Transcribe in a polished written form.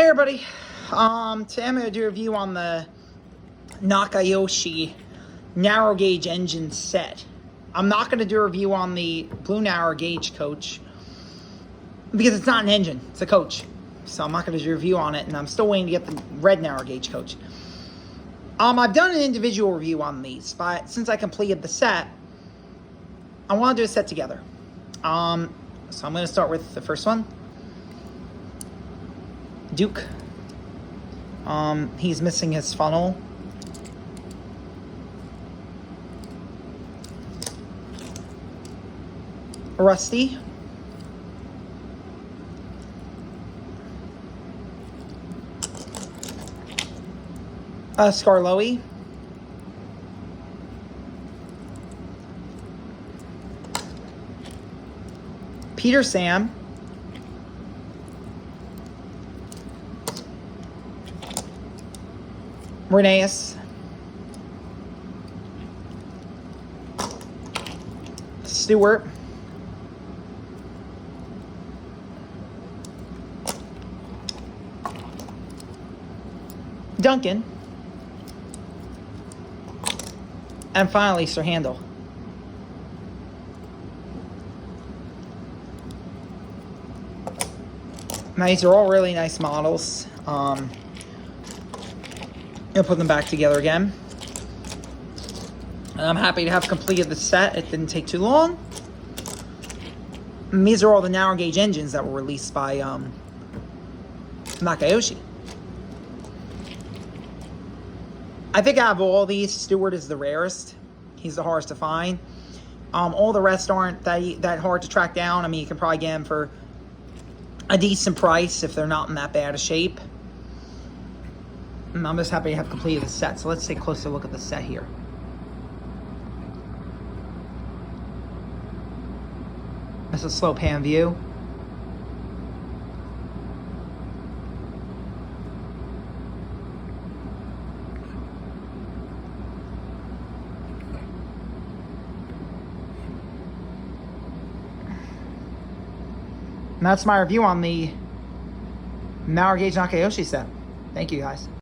Hey everybody, today I'm going to do a review on the Nakayoshi Narrow Gauge engine set. I'm not going to do a review on the blue Narrow Gauge coach because it's not an engine, it's a coach. So I'm not going to do a review on it, and I'm still waiting to get the red Narrow Gauge coach. I've done an individual review on these, but since I completed the set, I want to do a set together. So I'm going to start with the first one. Duke. He's missing his funnel. Rusty. Scarloey. Peter Sam. Reneus. Stuart. Duncan. And finally, Sir Handel. Now, these are all really nice models. I'll put them back together again. And I'm happy to have completed the set. It didn't take too long. And these are all the narrow gauge engines that were released by Nakayoshi. I think out of all these, Stuart is the rarest. He's the hardest to find. All the rest aren't that hard to track down. I mean, you can probably get them for a decent price if they're not in that bad a shape. And I'm just happy to have completed the set. So let's take a closer look at the set here. That's a slow pan view. And that's my review on the Narrow Gauge Nakayoshi set. Thank you, guys.